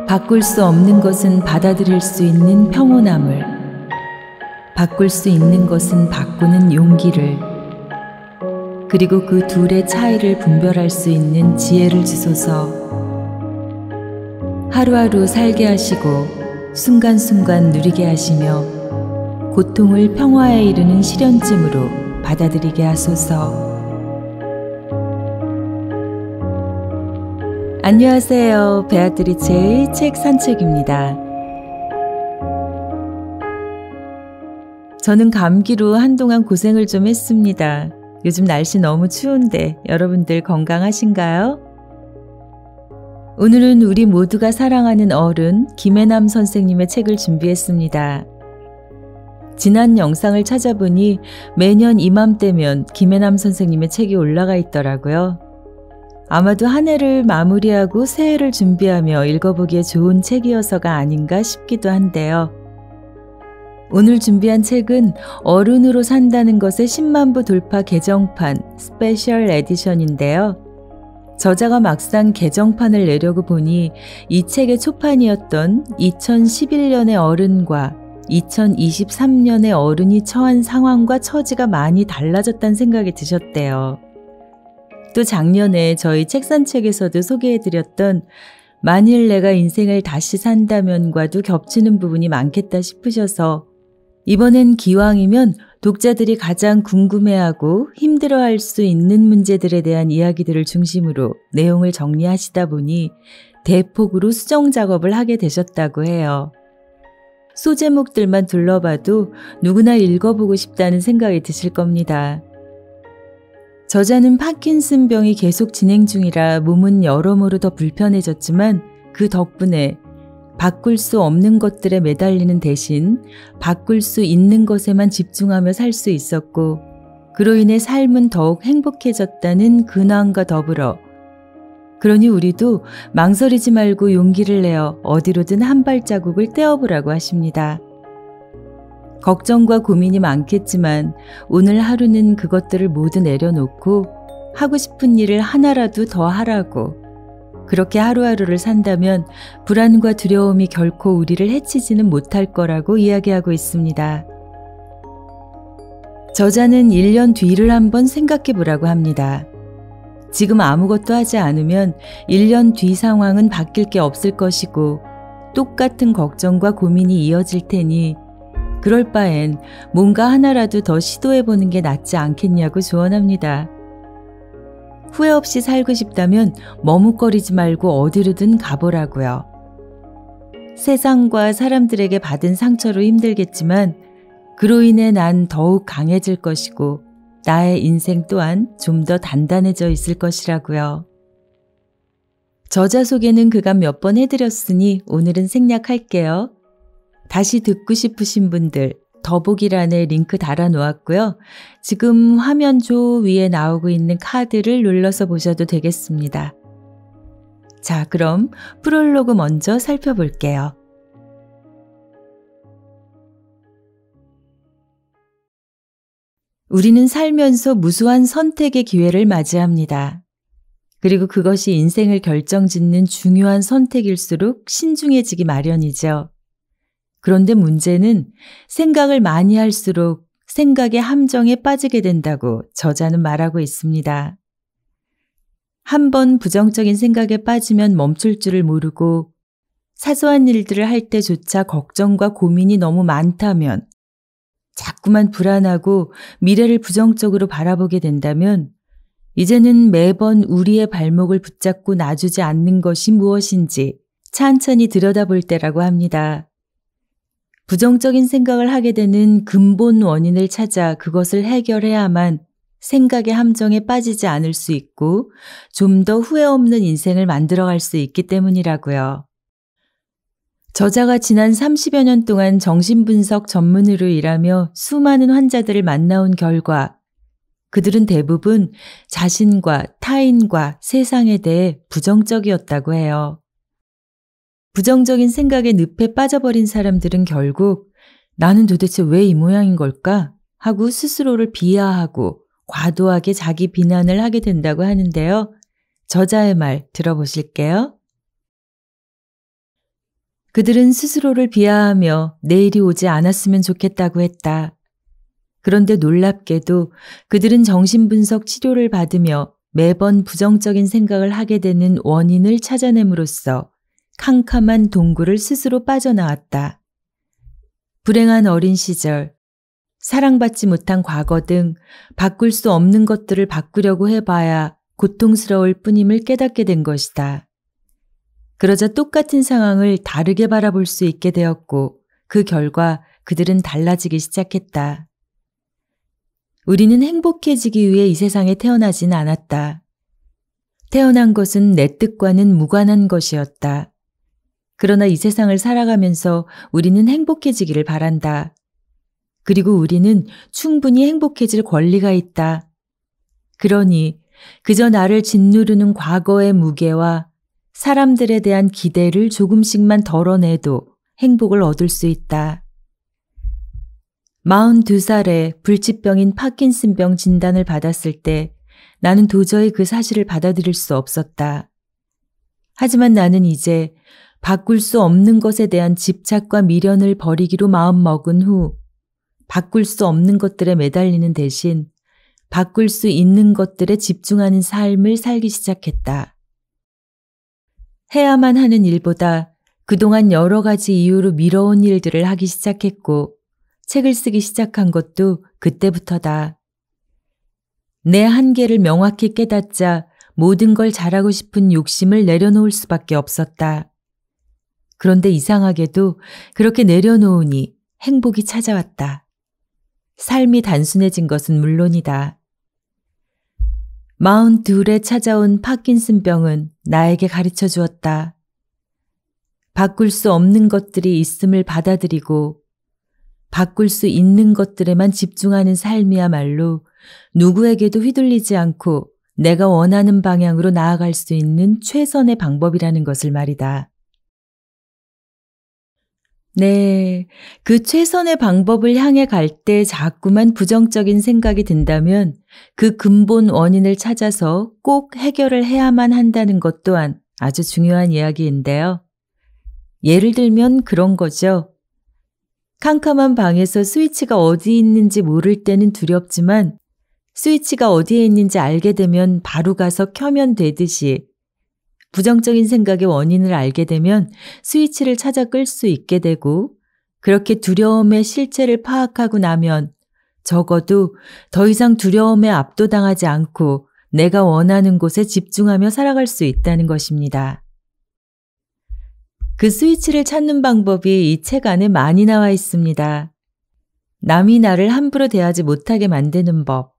바꿀 수 없는 것은 받아들일 수 있는 평온함을, 바꿀 수 있는 것은 바꾸는 용기를, 그리고 그 둘의 차이를 분별할 수 있는 지혜를 주소서. 하루하루 살게 하시고 순간순간 누리게 하시며 고통을 평화에 이르는 실현증으로 받아들이게 하소서. 안녕하세요. 베아트리체의 책 산책입니다. 저는 감기로 한동안 고생을 좀 했습니다. 요즘 날씨 너무 추운데 여러분들 건강하신가요? 오늘은 우리 모두가 사랑하는 어른 김혜남 선생님의 책을 준비했습니다. 지난 영상을 찾아보니 매년 이맘때면 김혜남 선생님의 책이 올라가 있더라고요. 아마도 한 해를 마무리하고 새해를 준비하며 읽어보기에 좋은 책이어서가 아닌가 싶기도 한데요. 오늘 준비한 책은 어른으로 산다는 것의 10만 부 돌파 개정판 스페셜 에디션인데요. 저자가 막상 개정판을 내려고 보니 이 책의 초판이었던 2011년의 어른과 2023년의 어른이 처한 상황과 처지가 많이 달라졌다는 생각이 드셨대요. 또 작년에 저희 책산책에서도 소개해드렸던 만일 내가 인생을 다시 산다면과도 겹치는 부분이 많겠다 싶으셔서 이번엔 기왕이면 독자들이 가장 궁금해하고 힘들어할 수 있는 문제들에 대한 이야기들을 중심으로 내용을 정리하시다 보니 대폭으로 수정 작업을 하게 되셨다고 해요. 소제목들만 둘러봐도 누구나 읽어보고 싶다는 생각이 드실 겁니다. 저자는 파킨슨병이 계속 진행 중이라 몸은 여러모로 더 불편해졌지만 그 덕분에 바꿀 수 없는 것들에 매달리는 대신 바꿀 수 있는 것에만 집중하며 살 수 있었고 그로 인해 삶은 더욱 행복해졌다는 근황과 더불어 그러니 우리도 망설이지 말고 용기를 내어 어디로든 한 발자국을 떼어보라고 하십니다. 걱정과 고민이 많겠지만 오늘 하루는 그것들을 모두 내려놓고 하고 싶은 일을 하나라도 더 하라고 그렇게 하루하루를 산다면 불안과 두려움이 결코 우리를 해치지는 못할 거라고 이야기하고 있습니다. 저자는 1년 뒤를 한번 생각해 보라고 합니다. 지금 아무것도 하지 않으면 1년 뒤 상황은 바뀔 게 없을 것이고 똑같은 걱정과 고민이 이어질 테니 그럴 바엔 뭔가 하나라도 더 시도해 보는 게 낫지 않겠냐고 조언합니다. 후회 없이 살고 싶다면 머뭇거리지 말고 어디로든 가보라고요. 세상과 사람들에게 받은 상처로 힘들겠지만 그로 인해 난 더욱 강해질 것이고 나의 인생 또한 좀 더 단단해져 있을 것이라고요. 저자 소개는 그간 몇 번 해드렸으니 오늘은 생략할게요. 다시 듣고 싶으신 분들 더보기란에 링크 달아놓았고요. 지금 화면 조 위에 나오고 있는 카드를 눌러서 보셔도 되겠습니다. 자, 그럼 프롤로그 먼저 살펴볼게요. 우리는 살면서 무수한 선택의 기회를 맞이합니다. 그리고 그것이 인생을 결정짓는 중요한 선택일수록 신중해지기 마련이죠. 그런데 문제는 생각을 많이 할수록 생각의 함정에 빠지게 된다고 저자는 말하고 있습니다. 한 번 부정적인 생각에 빠지면 멈출 줄을 모르고 사소한 일들을 할 때조차 걱정과 고민이 너무 많다면 자꾸만 불안하고 미래를 부정적으로 바라보게 된다면 이제는 매번 우리의 발목을 붙잡고 놔주지 않는 것이 무엇인지 찬찬히 들여다볼 때라고 합니다. 부정적인 생각을 하게 되는 근본 원인을 찾아 그것을 해결해야만 생각의 함정에 빠지지 않을 수 있고 좀 더 후회 없는 인생을 만들어갈 수 있기 때문이라고요. 저자가 지난 30여 년 동안 정신분석 전문의로 일하며 수많은 환자들을 만나온 결과 그들은 대부분 자신과 타인과 세상에 대해 부정적이었다고 해요. 부정적인 생각에 늪에 빠져버린 사람들은 결국 나는 도대체 왜 이 모양인 걸까? 하고 스스로를 비하하고 과도하게 자기 비난을 하게 된다고 하는데요. 저자의 말 들어보실게요. 그들은 스스로를 비하하며 내일이 오지 않았으면 좋겠다고 했다. 그런데 놀랍게도 그들은 정신분석 치료를 받으며 매번 부정적인 생각을 하게 되는 원인을 찾아냄으로써 캄캄한 동굴을 스스로 빠져나왔다. 불행한 어린 시절, 사랑받지 못한 과거 등 바꿀 수 없는 것들을 바꾸려고 해봐야 고통스러울 뿐임을 깨닫게 된 것이다. 그러자 똑같은 상황을 다르게 바라볼 수 있게 되었고 그 결과 그들은 달라지기 시작했다. 우리는 행복해지기 위해 이 세상에 태어나진 않았다. 태어난 것은 내 뜻과는 무관한 것이었다. 그러나 이 세상을 살아가면서 우리는 행복해지기를 바란다. 그리고 우리는 충분히 행복해질 권리가 있다. 그러니 그저 나를 짓누르는 과거의 무게와 사람들에 대한 기대를 조금씩만 덜어내도 행복을 얻을 수 있다. 42살에 불치병인 파킨슨병 진단을 받았을 때 나는 도저히 그 사실을 받아들일 수 없었다. 하지만 나는 이제 바꿀 수 없는 것에 대한 집착과 미련을 버리기로 마음먹은 후 바꿀 수 없는 것들에 매달리는 대신 바꿀 수 있는 것들에 집중하는 삶을 살기 시작했다. 해야만 하는 일보다 그동안 여러 가지 이유로 미뤄온 일들을 하기 시작했고 책을 쓰기 시작한 것도 그때부터다. 내 한계를 명확히 깨닫자 모든 걸 잘하고 싶은 욕심을 내려놓을 수밖에 없었다. 그런데 이상하게도 그렇게 내려놓으니 행복이 찾아왔다. 삶이 단순해진 것은 물론이다. 42에 찾아온 파킨슨병은 나에게 가르쳐 주었다. 바꿀 수 없는 것들이 있음을 받아들이고 바꿀 수 있는 것들에만 집중하는 삶이야말로 누구에게도 휘둘리지 않고 내가 원하는 방향으로 나아갈 수 있는 최선의 방법이라는 것을 말이다. 네, 그 최선의 방법을 향해 갈 때 자꾸만 부정적인 생각이 든다면 그 근본 원인을 찾아서 꼭 해결을 해야만 한다는 것 또한 아주 중요한 이야기인데요. 예를 들면 그런 거죠. 캄캄한 방에서 스위치가 어디 있는지 모를 때는 두렵지만 스위치가 어디에 있는지 알게 되면 바로 가서 켜면 되듯이 부정적인 생각의 원인을 알게 되면 스위치를 찾아 끌 수 있게 되고 그렇게 두려움의 실체를 파악하고 나면 적어도 더 이상 두려움에 압도당하지 않고 내가 원하는 곳에 집중하며 살아갈 수 있다는 것입니다. 그 스위치를 찾는 방법이 이 책 안에 많이 나와 있습니다. 남이 나를 함부로 대하지 못하게 만드는 법,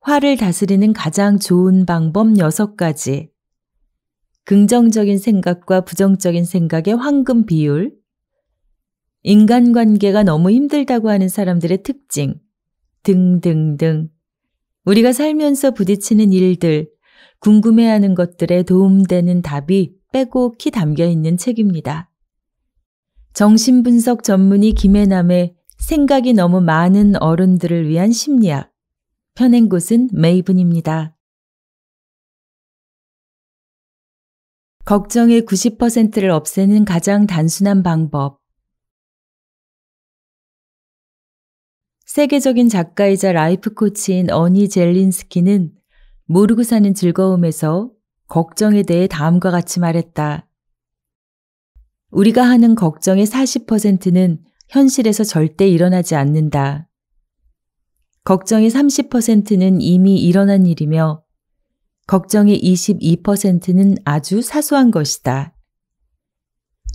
화를 다스리는 가장 좋은 방법 6가지, 긍정적인 생각과 부정적인 생각의 황금 비율, 인간관계가 너무 힘들다고 하는 사람들의 특징 등등등 우리가 살면서 부딪히는 일들, 궁금해하는 것들에 도움되는 답이 빼곡히 담겨있는 책입니다. 정신분석 전문의 김혜남의 생각이 너무 많은 어른들을 위한 심리학, 펴낸 곳은 메이븐입니다. 걱정의 90%를 없애는 가장 단순한 방법. 세계적인 작가이자 라이프 코치인 어니 젤린스키는 모르고 사는 즐거움에서 걱정에 대해 다음과 같이 말했다. 우리가 하는 걱정의 40%는 현실에서 절대 일어나지 않는다. 걱정의 30%는 이미 일어난 일이며 걱정의 22%는 아주 사소한 것이다.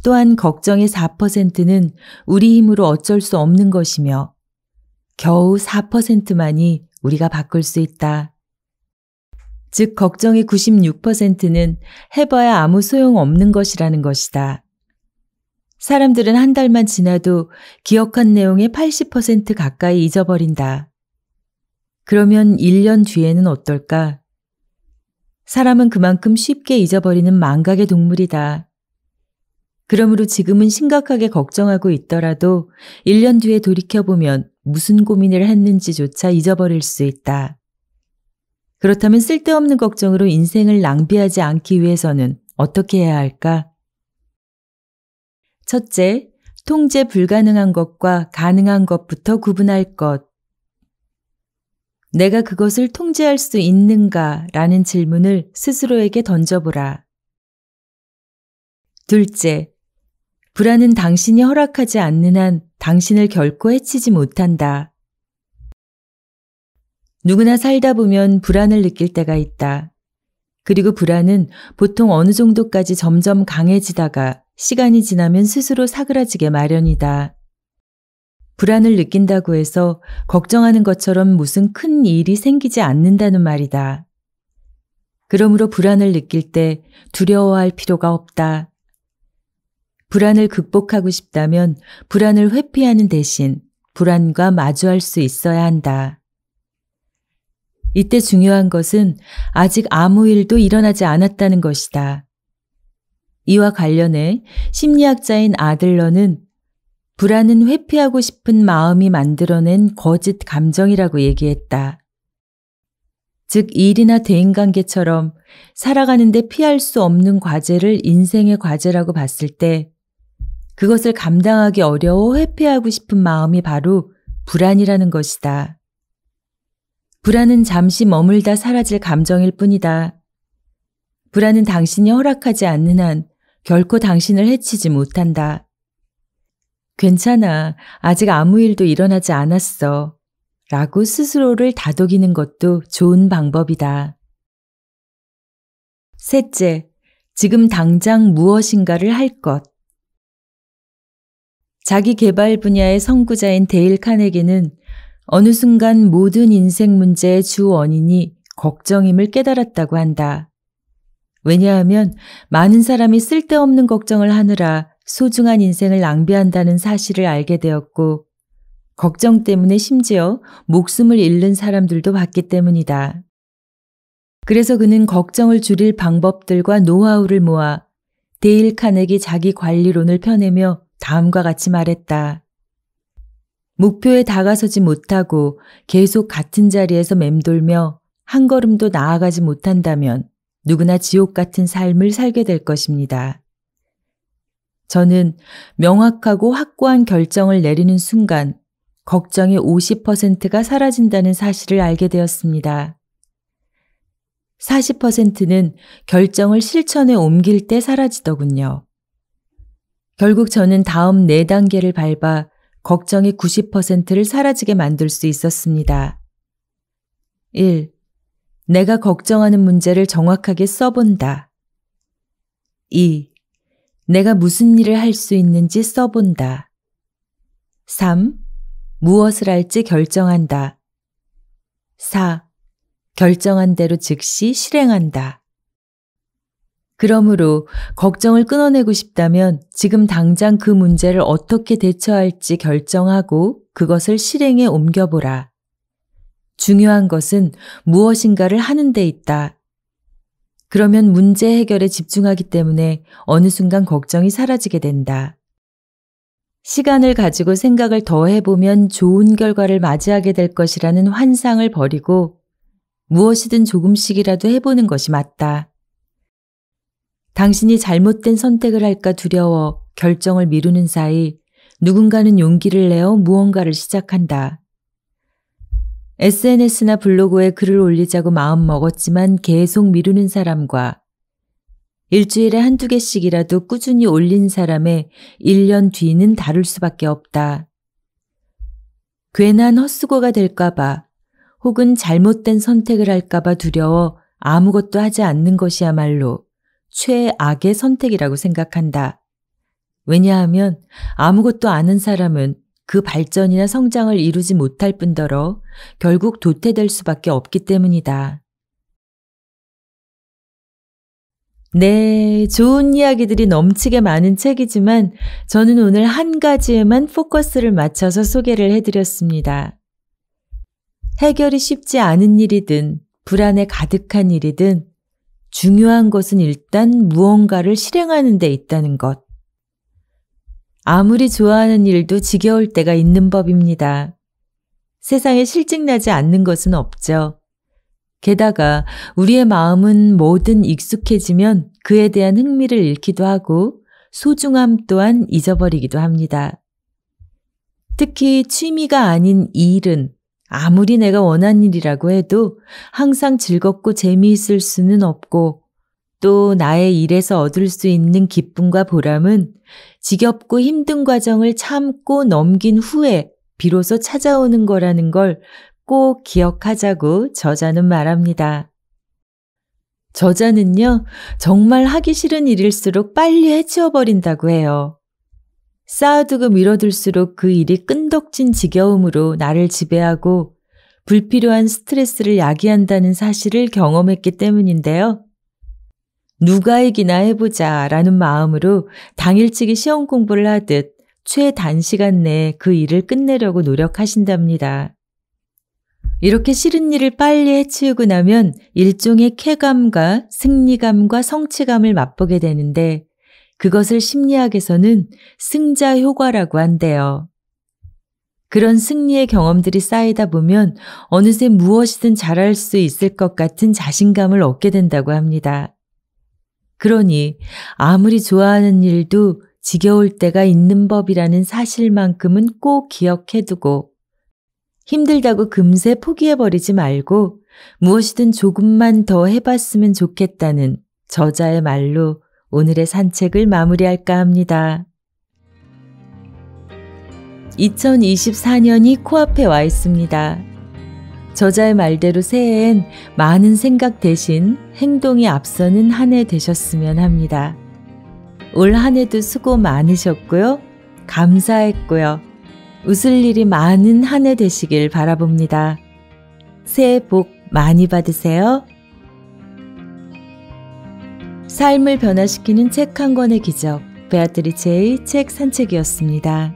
또한 걱정의 4%는 우리 힘으로 어쩔 수 없는 것이며 겨우 4%만이 우리가 바꿀 수 있다. 즉 걱정의 96%는 해봐야 아무 소용없는 것이라는 것이다. 사람들은 한 달만 지나도 기억한 내용의 80% 가까이 잊어버린다. 그러면 1년 뒤에는 어떨까? 사람은 그만큼 쉽게 잊어버리는 망각의 동물이다. 그러므로 지금은 심각하게 걱정하고 있더라도 1년 뒤에 돌이켜보면 무슨 고민을 했는지조차 잊어버릴 수 있다. 그렇다면 쓸데없는 걱정으로 인생을 낭비하지 않기 위해서는 어떻게 해야 할까? 첫째, 통제 불가능한 것과 가능한 것부터 구분할 것. 내가 그것을 통제할 수 있는가? 라는 질문을 스스로에게 던져보라. 둘째, 불안은 당신이 허락하지 않는 한 당신을 결코 해치지 못한다. 누구나 살다 보면 불안을 느낄 때가 있다. 그리고 불안은 보통 어느 정도까지 점점 강해지다가 시간이 지나면 스스로 사그라지게 마련이다. 불안을 느낀다고 해서 걱정하는 것처럼 무슨 큰 일이 생기지 않는다는 말이다. 그러므로 불안을 느낄 때 두려워할 필요가 없다. 불안을 극복하고 싶다면 불안을 회피하는 대신 불안과 마주할 수 있어야 한다. 이때 중요한 것은 아직 아무 일도 일어나지 않았다는 것이다. 이와 관련해 심리학자인 아들러는 불안은 회피하고 싶은 마음이 만들어낸 거짓 감정이라고 얘기했다. 즉 일이나 대인관계처럼 살아가는데 피할 수 없는 과제를 인생의 과제라고 봤을 때 그것을 감당하기 어려워 회피하고 싶은 마음이 바로 불안이라는 것이다. 불안은 잠시 머물다 사라질 감정일 뿐이다. 불안은 당신이 허락하지 않는 한 결코 당신을 해치지 못한다. 괜찮아. 아직 아무 일도 일어나지 않았어. 라고 스스로를 다독이는 것도 좋은 방법이다. 셋째, 지금 당장 무엇인가를 할 것. 자기 개발 분야의 선구자인 데일 카네기는 어느 순간 모든 인생 문제의 주 원인이 걱정임을 깨달았다고 한다. 왜냐하면 많은 사람이 쓸데없는 걱정을 하느라 소중한 인생을 낭비한다는 사실을 알게 되었고 걱정 때문에 심지어 목숨을 잃는 사람들도 봤기 때문이다. 그래서 그는 걱정을 줄일 방법들과 노하우를 모아 데일 카네기 자기 관리론을 펴내며 다음과 같이 말했다. 목표에 다가서지 못하고 계속 같은 자리에서 맴돌며 한 걸음도 나아가지 못한다면 누구나 지옥 같은 삶을 살게 될 것입니다. 저는 명확하고 확고한 결정을 내리는 순간 걱정의 50%가 사라진다는 사실을 알게 되었습니다. 40%는 결정을 실천에 옮길 때 사라지더군요. 결국 저는 다음 4단계를 밟아 걱정의 90%를 사라지게 만들 수 있었습니다. 1. 내가 걱정하는 문제를 정확하게 써본다. 2. 내가 무슨 일을 할 수 있는지 써본다. 3. 무엇을 할지 결정한다. 4. 결정한 대로 즉시 실행한다. 그러므로 걱정을 끊어내고 싶다면 지금 당장 그 문제를 어떻게 대처할지 결정하고 그것을 실행에 옮겨보라. 중요한 것은 무엇인가를 하는 데 있다. 그러면 문제 해결에 집중하기 때문에 어느 순간 걱정이 사라지게 된다. 시간을 가지고 생각을 더 해보면 좋은 결과를 맞이하게 될 것이라는 환상을 버리고 무엇이든 조금씩이라도 해보는 것이 맞다. 당신이 잘못된 선택을 할까 두려워 결정을 미루는 사이 누군가는 용기를 내어 무언가를 시작한다. SNS나 블로그에 글을 올리자고 마음 먹었지만 계속 미루는 사람과 일주일에 1~2개씩이라도 꾸준히 올린 사람의 1년 뒤는 다를 수밖에 없다. 괜한 헛수고가 될까봐 혹은 잘못된 선택을 할까봐 두려워 아무것도 하지 않는 것이야말로 최악의 선택이라고 생각한다. 왜냐하면 아무것도 아는 사람은 그 발전이나 성장을 이루지 못할 뿐더러 결국 도태될 수밖에 없기 때문이다. 네, 좋은 이야기들이 넘치게 많은 책이지만 저는 오늘 한 가지에만 포커스를 맞춰서 소개를 해드렸습니다. 해결이 쉽지 않은 일이든 불안에 가득한 일이든 중요한 것은 일단 무언가를 실행하는 데 있다는 것. 아무리 좋아하는 일도 지겨울 때가 있는 법입니다. 세상에 실증나지 않는 것은 없죠. 게다가 우리의 마음은 뭐든 익숙해지면 그에 대한 흥미를 잃기도 하고 소중함 또한 잊어버리기도 합니다. 특히 취미가 아닌 일은 아무리 내가 원하는 일이라고 해도 항상 즐겁고 재미있을 수는 없고 또 나의 일에서 얻을 수 있는 기쁨과 보람은 지겹고 힘든 과정을 참고 넘긴 후에 비로소 찾아오는 거라는 걸 꼭 기억하자고 저자는 말합니다. 저자는요, 정말 하기 싫은 일일수록 빨리 해치워버린다고 해요. 쌓아두고 미뤄둘수록 그 일이 끈덕진 지겨움으로 나를 지배하고 불필요한 스트레스를 야기한다는 사실을 경험했기 때문인데요. 누가 이기나 해보자 라는 마음으로 당일치기 시험 공부를 하듯 최단시간 내에 그 일을 끝내려고 노력하신답니다. 이렇게 싫은 일을 빨리 해치우고 나면 일종의 쾌감과 승리감과 성취감을 맛보게 되는데 그것을 심리학에서는 승자 효과라고 한대요. 그런 승리의 경험들이 쌓이다 보면 어느새 무엇이든 잘할 수 있을 것 같은 자신감을 얻게 된다고 합니다. 그러니 아무리 좋아하는 일도 지겨울 때가 있는 법이라는 사실만큼은 꼭 기억해두고 힘들다고 금세 포기해버리지 말고 무엇이든 조금만 더 해봤으면 좋겠다는 저자의 말로 오늘의 산책을 마무리할까 합니다. 2024년이 코앞에 와 있습니다. 저자의 말대로 새해엔 많은 생각 대신 행동이 앞서는 한 해 되셨으면 합니다. 올 한 해도 수고 많으셨고요. 감사했고요. 웃을 일이 많은 한 해 되시길 바라봅니다. 새해 복 많이 받으세요. 삶을 변화시키는 책 한 권의 기적, 베아트리체의 책 산책이었습니다.